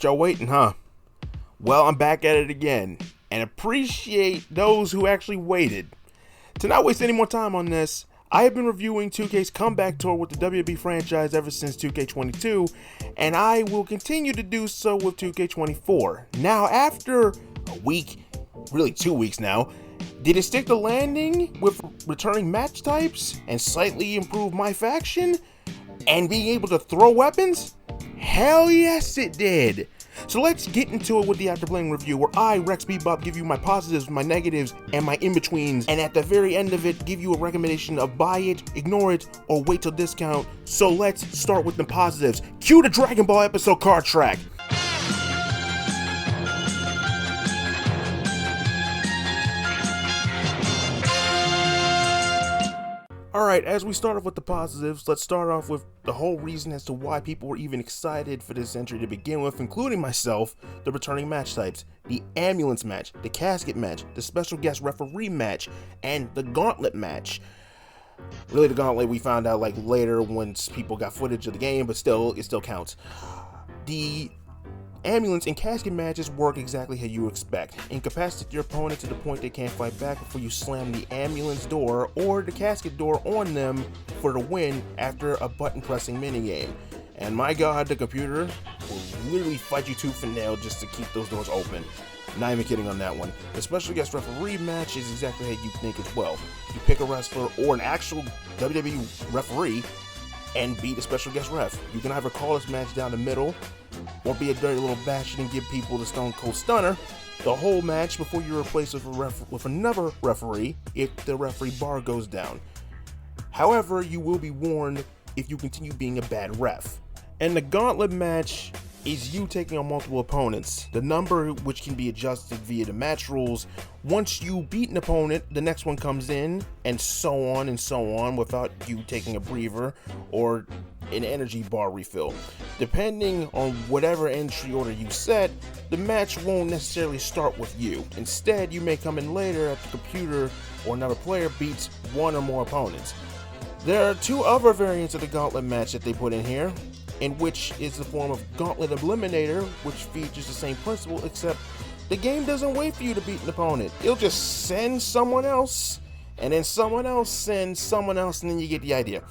Thought y'all waiting, huh? Well, I'm back at it again, and appreciate those who actually waited. To not waste any more time on this, I have been reviewing 2K's comeback tour with the WWE franchise ever since 2K22, and I will continue to do so with 2K24. Now, after a week, really 2 weeks now, did it stick the landing with returning match types and slightly improve my faction and being able to throw weapons? Hell yes it did! So let's get into it with the After Playing review, where I, RexBebop, give you my positives, my negatives, and my in-betweens, and at the very end of it, give you a recommendation of buy it, ignore it, or wait till discount. So let's start with the positives. Cue the Dragon Ball episode card track! Alright, as we start off with the positives, let's start off with the whole reason as to why people were even excited for this entry to begin with, including myself, the returning match types, the ambulance match, the casket match, the special guest referee match, and the gauntlet match. Really, the gauntlet we found out like later once people got footage of the game, but still, it still counts. The ambulance and casket matches work exactly how you expect. Incapacitate your opponent to the point they can't fight back before you slam the ambulance door or the casket door on them for the win after a button pressing minigame. And my god, the computer will literally fight you tooth and nail just to keep those doors open. Not even kidding on that one. The special guest referee match is exactly how you think as well. You pick a wrestler or an actual WWE referee and beat a special guest ref. You can either call this match down the middle or be a dirty little bastard and give people the Stone Cold Stunner the whole match before you replace it with another referee if the referee bar goes down. However, you will be warned if you continue being a bad ref. And the gauntlet match is you taking on multiple opponents. The number, which can be adjusted via the match rules. Once you beat an opponent, the next one comes in, and so on without you taking a breather or an energy bar refill. Depending on whatever entry order you set, the match won't necessarily start with you. Instead, you may come in later after the computer or another player beats one or more opponents. There are two other variants of the gauntlet match that they put in here, in which is the form of Gauntlet Eliminator, which features the same principle, except the game doesn't wait for you to beat an opponent. It'll just send someone else, and then someone else sends someone else, and then you get the idea.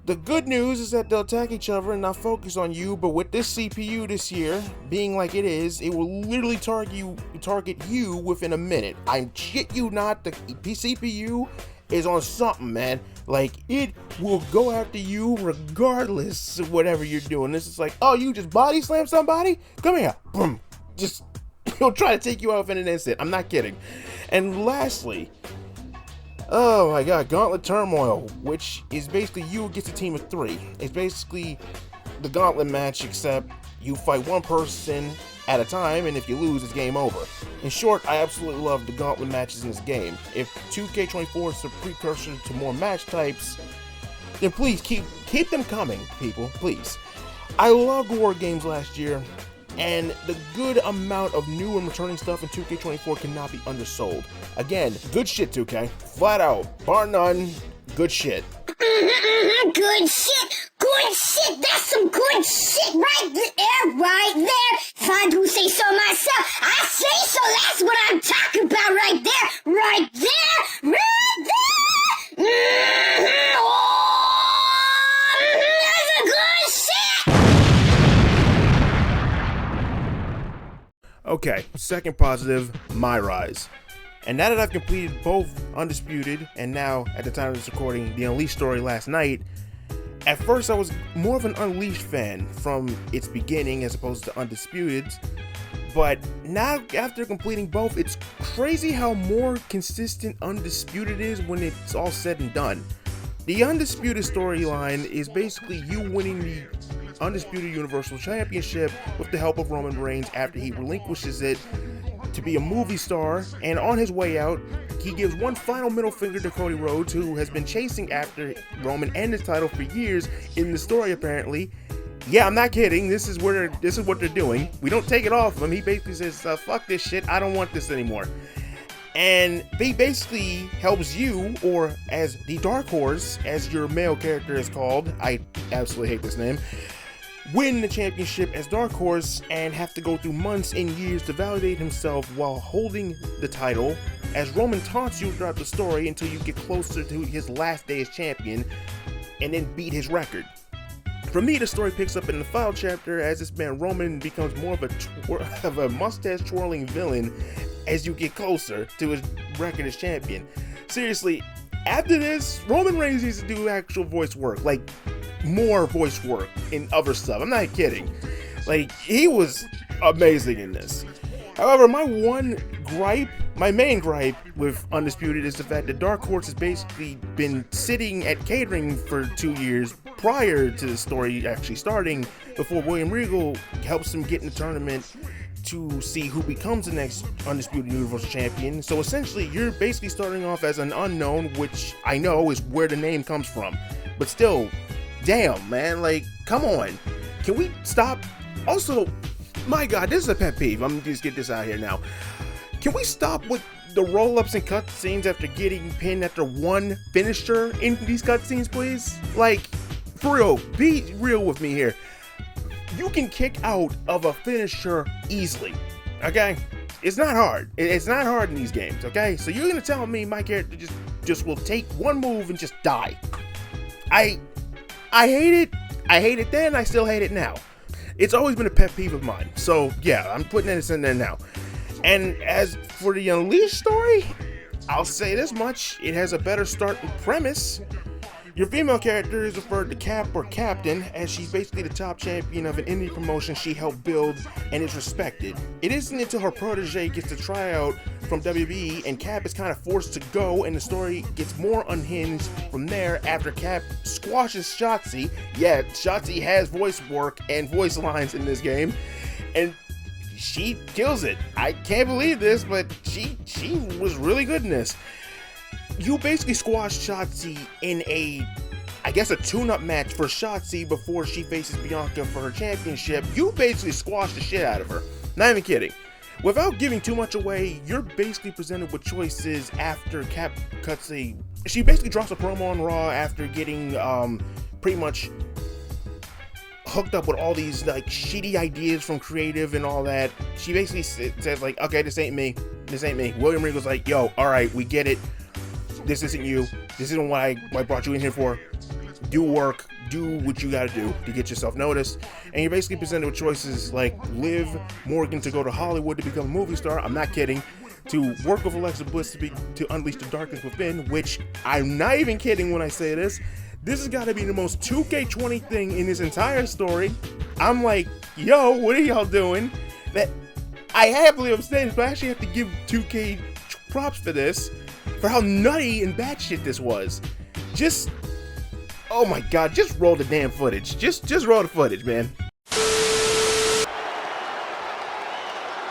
The good news is that they'll attack each other and not focus on you, but with this CPU this year, being like it is, it will literally target you within a minute. I shit you not, the CPU is on something, man. Like, it will go after you regardless of whatever you're doing. This is like, oh, you just body slam somebody? Come here. Boom. Just, he'll try to take you out in an instant. I'm not kidding. And lastly, oh my god, Gauntlet Turmoil, which is basically you against a team of 3. It's basically the gauntlet match, except you fight one person at a time, and if you lose, it's game over. In short, I absolutely love the gauntlet matches in this game. If 2K24 is a precursor to more match types, then please keep them coming, people, please. I loved war games last year, and the good amount of new and returning stuff in 2K24 cannot be undersold. Again, good shit, 2K. Flat out, bar none, good shit. Good shit! Good shit! That's some good shit right there, right there! If I do say so myself, I say so! That's what I'm talking about right there! Right there! Right there! Oh, that's a good shit! Okay, second positive, MyRise. And now that I've completed both Undisputed and now, at the time of this recording, the Unleashed story last night, at first I was more of an Unleashed fan from its beginning as opposed to Undisputed, but now after completing both, it's crazy how more consistent Undisputed is when it's all said and done. The Undisputed storyline is basically you winning the Undisputed Universal Championship with the help of Roman Reigns after he relinquishes it to be a movie star, and on his way out, he gives one final middle finger to Cody Rhodes, who has been chasing after Roman and his title for years in the story apparently. Yeah, I'm not kidding, this is what they're doing. We don't take it off of him. He basically says, fuck this shit, I don't want this anymore. And he basically helps you, or as the Dark Horse, as your male character is called, I absolutely hate this name, win the championship as Dark Horse and have to go through months and years to validate himself while holding the title, as Roman taunts you throughout the story until you get closer to his last day as champion and then beat his record. For me, the story picks up in the final chapter as this man Roman becomes more of a mustache twirling villain as you get closer to his record as champion. Seriously, after this, Roman Reigns needs to do actual voice work, like more voice work in other stuff. I'm not kidding. Like, he was amazing in this. However, my main gripe with Undisputed is the fact that Dark Horse has basically been sitting at catering for 2 years prior to the story actually starting, before William Regal helps him get in the tournament to see who becomes the next Undisputed Universal Champion. So essentially, you're basically starting off as an unknown, which I know is where the name comes from. But still, damn, man, like, come on. Can we stop? Also, my God, this is a pet peeve. I'm gonna just get this out here now. Can we stop with the roll-ups and cutscenes after getting pinned after one finisher in these cutscenes, please? Like, for real, be real with me here. You can kick out of a finisher easily, okay? It's not hard. It's not hard in these games, okay? So you're gonna tell me my character just will take one move and just die? I hate it. I hate it then. I still hate it now. It's always been a pet peeve of mine. So yeah, I'm putting this in there now. And as for the Unleashed story, I'll say this much: it has a better start and premise. Your female character is referred to Cap or Captain, as she's basically the top champion of an indie promotion she helped build and is respected. It isn't until her protege gets to try out from WWE and Cap is kind of forced to go, and the story gets more unhinged from there after Cap squashes Shotzi. Yeah, Shotzi has voice work and voice lines in this game, and she kills it. I can't believe this, but she was really good in this. You basically squashed Shotzi in I guess a tune-up match for Shotzi before she faces Bianca for her championship. You basically squashed the shit out of her. Not even kidding. Without giving too much away, you're basically presented with choices after Cap cuts she basically drops a promo on Raw after getting pretty much hooked up with all these like shitty ideas from creative and all that. She basically says like, okay, this ain't me. William Regal's like, yo, alright, we get it. This isn't you. This isn't what I brought you in here for. Do work. Do what you gotta do to get yourself noticed. And you're basically presented with choices like Liv Morgan to go to Hollywood to become a movie star. I'm not kidding. To work with Alexa Bliss to unleash the darkness within, which I'm not even kidding when I say this. This has got to be the most 2K20 thing in this entire story. I'm like, yo, what are y'all doing? That I happily abstained, but I actually have to give 2K props for this, for how nutty and batshit this was. Just, oh my God, just roll the damn footage. Just roll the footage, man.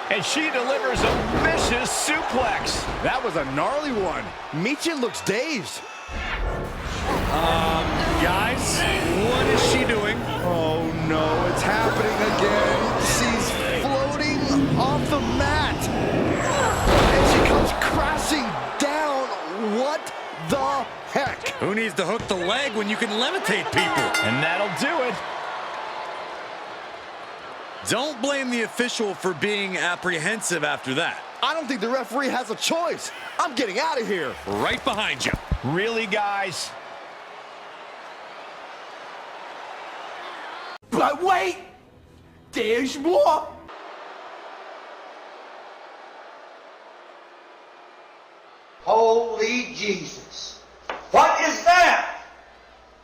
And she delivers a vicious suplex. That was a gnarly one. Michin looks dazed. Guys, what is she doing? Oh no, it's happening again. She's floating off the mat. And she comes crashing down. What the heck? Who needs to hook the leg when you can levitate people? And that'll do it. Don't blame the official for being apprehensive after that. I don't think the referee has a choice. I'm getting out of here. Right behind you. Really, guys? But wait, there's more. Holy Jesus. What is that?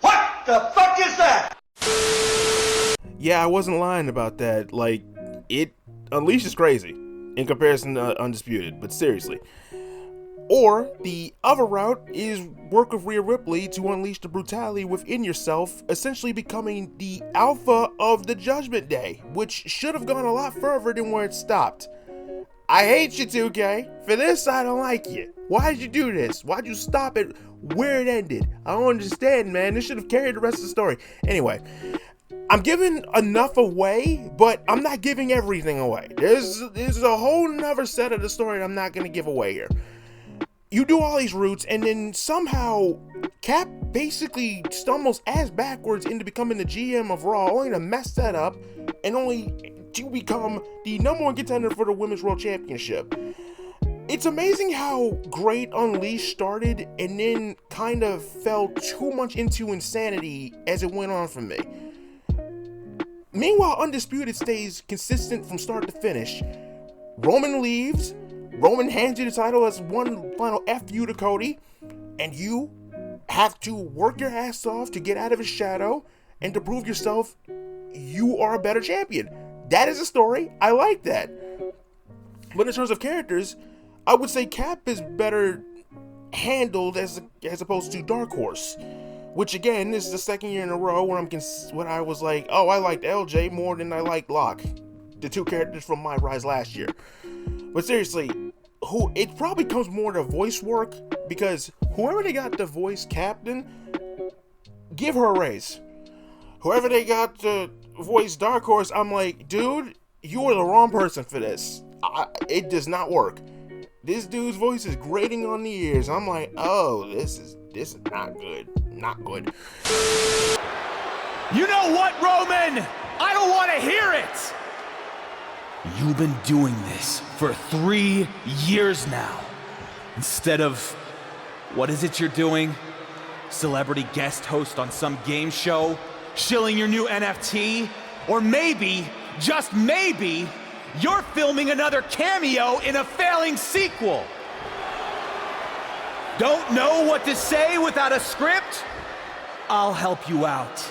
What the fuck is that? Yeah, I wasn't lying about that. Like, Unleashed is crazy in comparison to Undisputed, but seriously. Or the other route is work with Rhea Ripley to unleash the brutality within yourself, essentially becoming the alpha of the Judgment Day, which should have gone a lot further than where it stopped. I hate you, 2K. For this, I don't like you. Why'd you do this? Why'd you stop it where it ended? I don't understand, man. This should have carried the rest of the story. Anyway, I'm giving enough away, but I'm not giving everything away. There's a whole nother set of the story that I'm not going to give away here. you do all these routes, and then somehow Cap basically stumbles ass backwards into becoming the GM of Raw, only to mess that up, and only to become the #1 contender for the Women's World Championship. It's amazing how great Unleashed started, and then kind of fell too much into insanity as it went on for me. Meanwhile, Undisputed stays consistent from start to finish. Roman leaves, Roman hands you the title as one final F you to Cody, and you have to work your ass off to get out of his shadow and to prove yourself you are a better champion. That is a story. I like that. But in terms of characters, I would say Cap is better handled as opposed to Dark Horse, which again, this is the second year in a row where I was like, oh, I liked LJ more than I liked Locke, the two characters from MyRise last year. But seriously, it probably comes more to voice work, because whoever they got to voice Captain, give her a raise. Whoever they got to voice Dark Horse, I'm like, dude, you are the wrong person for this. It does not work. This dude's voice is grating on the ears. I'm like, oh, this is not good. Not good. You know what, Roman? I don't want to hear it! You've been doing this for 3 years now. Instead of, what is it you're doing? Celebrity guest host on some game show? Shilling your new NFT? Or maybe, just maybe, you're filming another cameo in a failing sequel. Don't know what to say without a script? I'll help you out.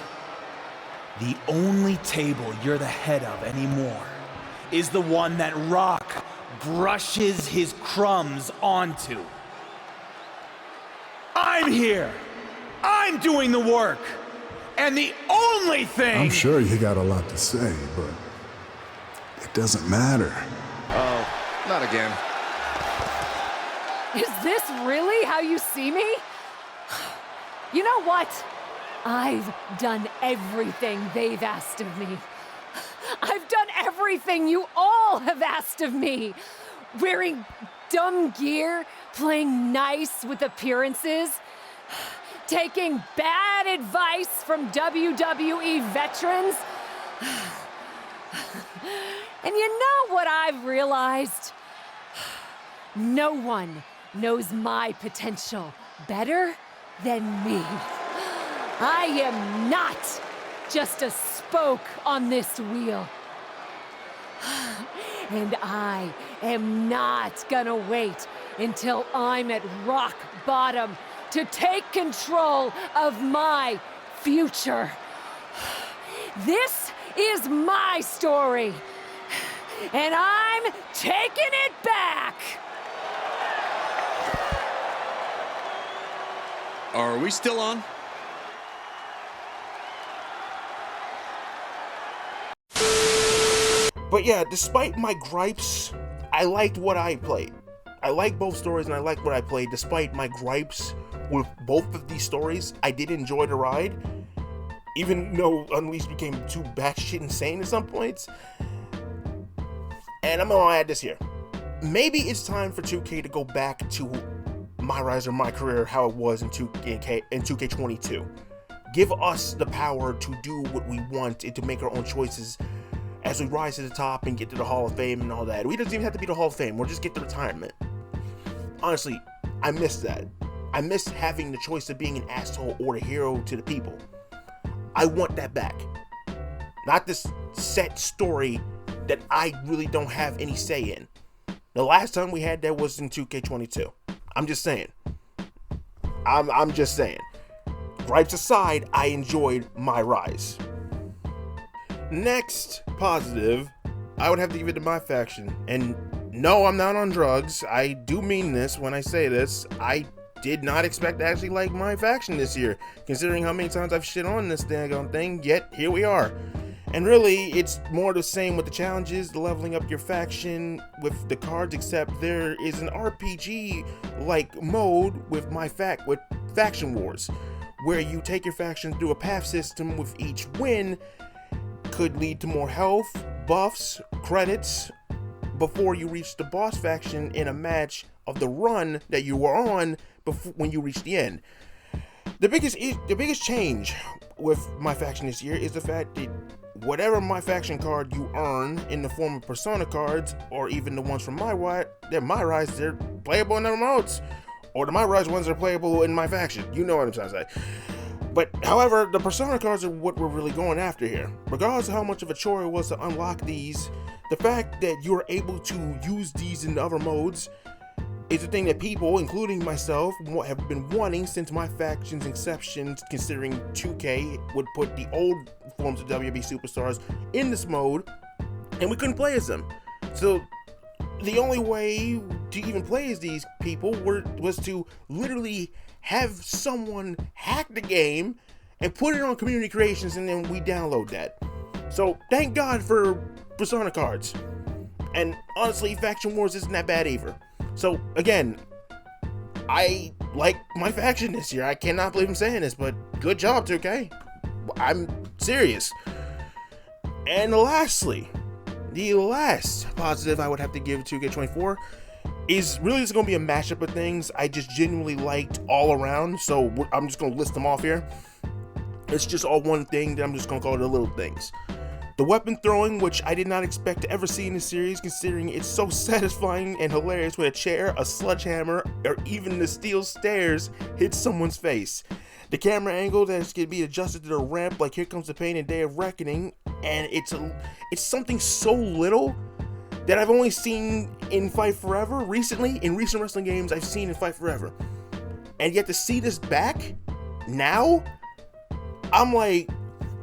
The only table you're the head of anymore is the one that Rock brushes his crumbs onto. I'm here. I'm doing the work. And the only thing... I'm sure you got a lot to say, but it doesn't matter. Oh, not again. Is this really how you see me? You know what? I've done everything they've asked of me. I've done everything you all have asked of me. Wearing dumb gear, playing nice with appearances, taking bad advice from WWE veterans. And you know what I've realized? No one knows my potential better than me. I am not just a spoke on this wheel. And I am not gonna wait until I'm at rock bottom to take control of my future. This is my story, and I'm taking it back. Are we still on? But yeah, despite my gripes, I liked what I played. I like both stories and I liked what I played. Despite my gripes with both of these stories, I did enjoy the ride. Even though Unleashed became too batshit insane at some points. And I'm gonna add this here. Maybe it's time for 2K to go back to MyRise or My Career how it was in 2K22. Give us the power to do what we want and to make our own choices as we rise to the top and get to the Hall of Fame and all that. We don't even have to be the Hall of Fame. We'll just get to retirement. Honestly, I miss that. I miss having the choice of being an asshole or a hero to the people. I want that back. Not this set story that I really don't have any say in. The last time we had that was in 2K22. I'm just saying. I'm just saying. Gripes aside, I enjoyed MyRise. Next positive, I would have to give it to my faction. And no, I'm not on drugs. I do mean this when I say this. I did not expect to actually like my faction this year, considering how many times I've shit on this daggone thing, yet here we are. And really, it's more the same with the challenges, the leveling up your faction with the cards, except there is an RPG-like mode with Faction Wars, where you take your faction through a path system with each win could lead to more health, buffs, credits, before you reach the boss faction in a match of the run that you were on before when you reach the end. The biggest change with my faction this year is the fact that whatever my faction card you earn in the form of persona cards, or even the ones from MyRise, they're playable in the modes, or the MyRise ones are playable in my faction. You know what I'm trying to say. But however, the persona cards are what we're really going after here. Regardless of how much of a chore it was to unlock these, the fact that you're able to use these in other modes is a thing that people, including myself, have been wanting since my faction's inception, considering 2K would put the old forms of WWE superstars in this mode, and we couldn't play as them. So the only way to even play as these people was to literally have someone hack the game and put it on community creations, and then we download that. So thank God for persona cards. And honestly, Faction Wars isn't that bad either. So again, I like my faction this year. I cannot believe I'm saying this, but good job, 2K. I'm serious. And lastly, the last positive I would have to give 2K24 is really just going to be a mashup of things I just genuinely liked all around. So I'm just going to list them off here. It's just all one thing that I'm just going to call it the little things. The weapon throwing, which I did not expect to ever see in the series, considering it's so satisfying and hilarious when a chair, a sledgehammer, or even the steel stairs hits someone's face. The camera angle that can be adjusted to the ramp, like Here Comes the Pain and Day of Reckoning, and it's something so little that I've only seen in Fight Forever recently. In recent wrestling games I've seen in Fight Forever, and yet to see this back now, I'm like,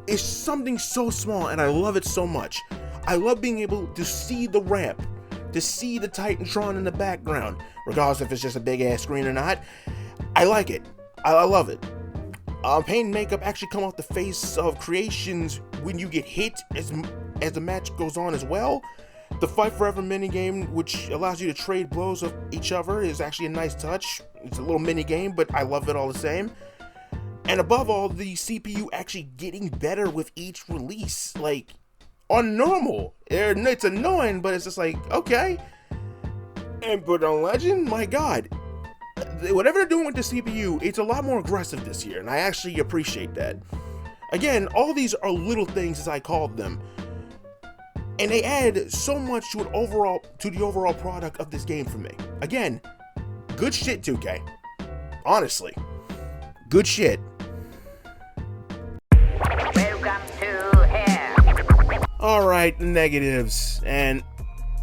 it's something so small, and I love it so much. I love being able to see the ramp, to see the Titantron in the background, regardless if it's just a big ass screen or not. I like it. I love it. Paint and makeup actually come off the face of creations when you get hit as the match goes on as well. The Fight Forever minigame, which allows you to trade blows of each other, is actually a nice touch. It's a little mini game, but I love it all the same. And above all, the CPU actually getting better with each release. Like, on normal, it's annoying, but it's just like, okay. But on Legend, my God, whatever they're doing with the CPU, it's a lot more aggressive this year, and I actually appreciate that. Again, all these are little things, as I called them, and they add so much to the overall product of this game for me. Again, good shit, 2K. Honestly, good shit. Alright, the negatives, and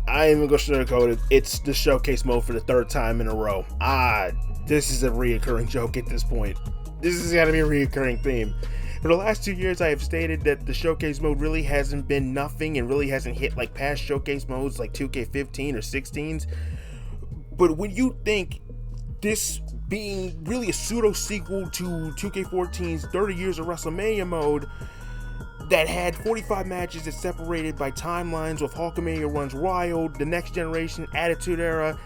I ain't even gonna sugarcoat it. It's the showcase mode for the third time in a row. This is a reoccurring joke at this point. This has gotta be a reoccurring theme. For the last 2 years, I have stated that the showcase mode really hasn't been nothing and really hasn't hit like past showcase modes like 2K15 or 16s. But when you think this being really a pseudo sequel to 2K14's 30 Years of WrestleMania mode that had 45 matches that separated by timelines with Hulkamania Runs Wild, the Next Generation, Attitude Era,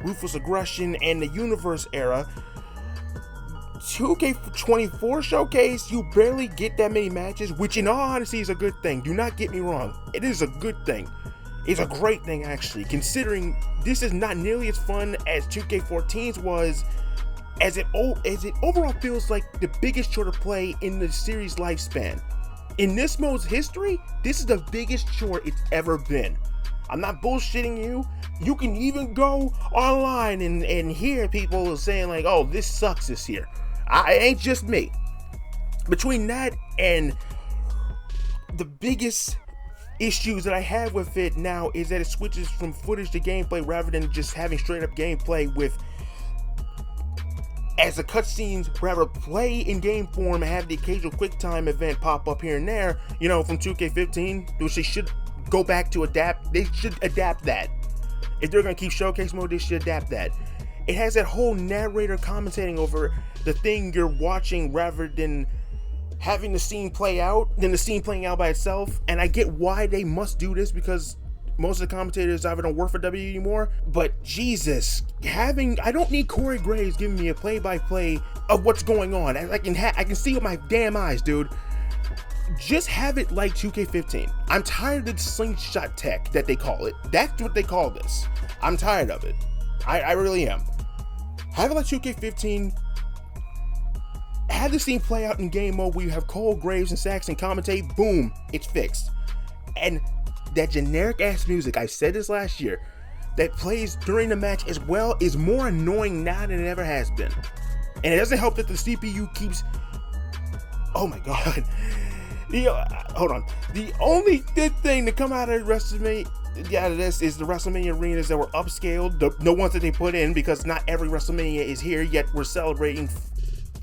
Ruthless Aggression, and the Universe Era, 2K24 showcase, you barely get that many matches, which in all honesty is a good thing. Do not get me wrong. It is a good thing. It's a great thing, actually, considering this is not nearly as fun as 2K14's was, as it overall feels like the biggest chore to play in the series' lifespan. In this mode's history, this is the biggest chore it's ever been. I'm not bullshitting you. You can even go online and hear people saying like, oh, this sucks this year. It ain't just me. Between that and the biggest issues that I have with it now is that it switches from footage to gameplay rather than just having straight up gameplay with, as the cutscenes rather play in game form and have the occasional quick time event pop up here and there, you know, from 2K15, which they should go back to adapt. They should adapt that. If they're going to keep showcase mode, they should adapt that. It has that whole narrator commentating over the thing you're watching rather than having the scene play out, than the scene playing out by itself. And I get why they must do this, because most of the commentators either don't work for WWE anymore, but Jesus, I don't need Corey Graves giving me a play-by-play of what's going on. I can see with my damn eyes, dude. Just have it like 2K15. I'm tired of the slingshot tech that they call it. That's what they call this. I'm tired of it. I really am. Having like 2K15 had this scene play out in game mode where you have Cole, Graves, and Saxon commentate, boom, it's fixed. And that generic ass music, I said this last year, that plays during the match as well is more annoying now than it ever has been. And it doesn't help that the CPU keeps, oh my god. Hold on. The only good thing to come out of WrestleMania, out of this, is the WrestleMania arenas that were upscaled, the ones that they put in, because not every WrestleMania is here, yet we're celebrating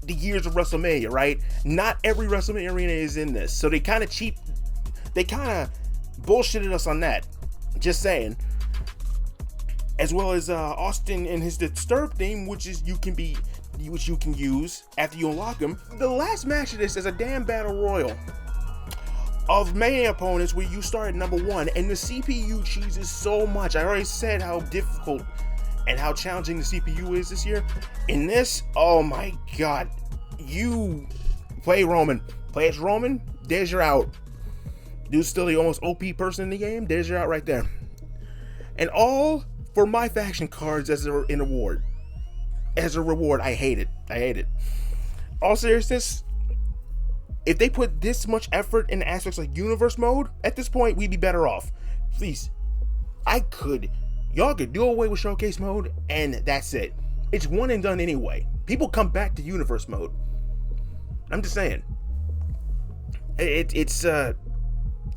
the years of WrestleMania, right? Not every WrestleMania arena is in this, so they kind of bullshitted us on that. Just saying. As well as Austin and his Disturbed theme, which you can use after you unlock them. The last match of this is a damn battle royal of Mania opponents where you start at number 1, and the CPU cheeses so much. I already said how difficult and how challenging the CPU is this year. In this, oh my god, you play Roman. Play as Roman, there's your out. Dude's still the most OP person in the game, there's your out right there. And all for my faction cards as a reward. I hate it. All seriousness, if they put this much effort in aspects like universe mode, at this point we'd be better off. Please, y'all could do away with showcase mode and that's it. It's one and done anyway. People come back to universe mode. I'm just saying. It's and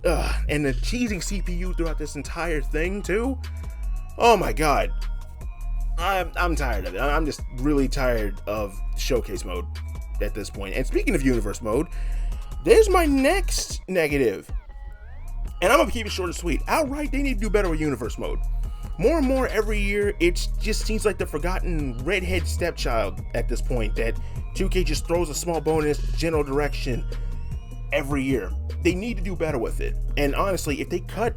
the cheesing CPU throughout this entire thing too. Oh my god. I'm tired of it. I'm just really tired of showcase mode at this point. And speaking of universe mode, there's my next negative. And I'm gonna keep it short and sweet. Outright, they need to do better with universe mode. More and more every year, it just seems like the forgotten redhead stepchild at this point, that 2K just throws a small bone in its general direction every year. They need to do better with it. And honestly, if they cut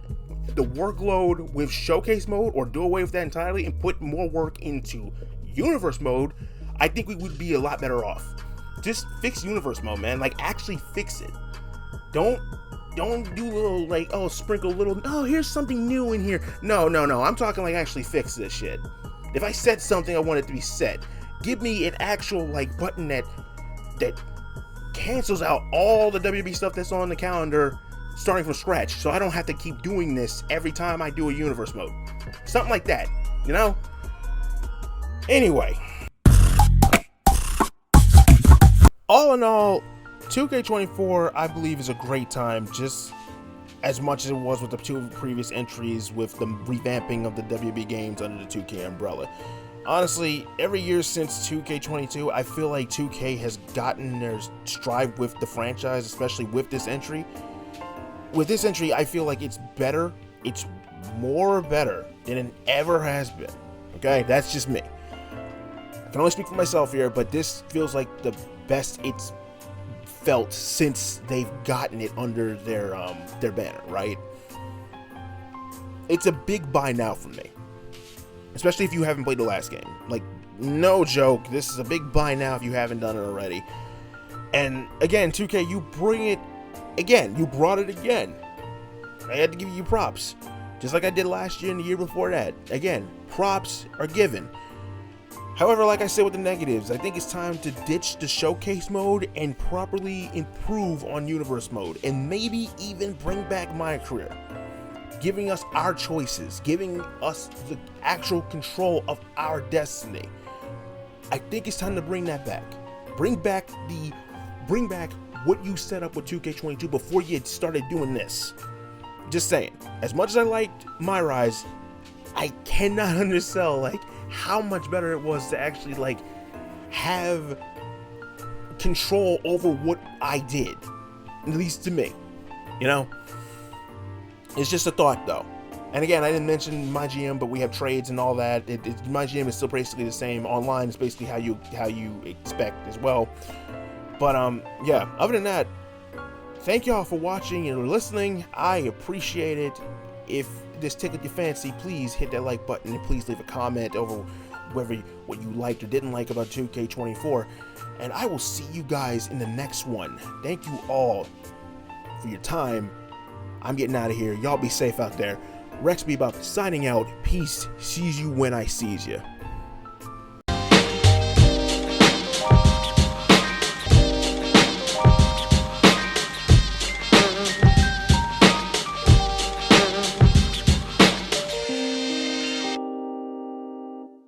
the workload with showcase mode or do away with that entirely and put more work into universe mode, I think we would be a lot better off. Just fix universe mode, man. Like, actually fix it. Don't do little, like, oh, sprinkle little, oh, here's something new in here. No. I'm talking like actually fix this shit. If I said something, I want it to be said. Give me an actual, like, button that cancels out all the WWE stuff that's on the calendar starting from scratch, so I don't have to keep doing this every time I do a universe mode. Something like that, you know? Anyway. All in all, 2K24, I believe, is a great time, just as much as it was with the 2 previous entries with the revamping of the WWE games under the 2K umbrella. Honestly, every year since 2K22, I feel like 2K has gotten their stride with the franchise, especially with this entry. With this entry, I feel like it's better. It's more better than it ever has been. Okay, that's just me. I can only speak for myself here, but this feels like the best it's felt since they've gotten it under their banner, right? It's a big buy now for me, especially if you haven't played the last game. Like, no joke, this is a big buy now if you haven't done it already. And again, 2K, you bring it again. You brought it again. I had to give you props, just like I did last year and the year before that. Again, props are given. However, like I said with the negatives, I think it's time to ditch the showcase mode and properly improve on universe mode, and maybe even bring back my career, giving us our choices, giving us the actual control of our destiny. I think it's time to bring that back. Bring back what you set up with 2K22 before you started doing this. Just saying, as much as I liked MyRise, I cannot undersell like how much better it was to actually like have control over what I did, at least to me, you know. It's just a thought though. And again, I didn't mention my GM, but we have trades and all that. My GM is still basically the same. Online is basically how you expect as well. But yeah, other than that, thank y'all for watching and listening. I appreciate it. If this tickled your fancy, please hit that like button and please leave a comment over what you liked or didn't like about 2K24. And I will see you guys in the next one. Thank you all for your time. I'm getting out of here. Y'all be safe out there. RexBebop signing out. Peace. Sees you when I sees you.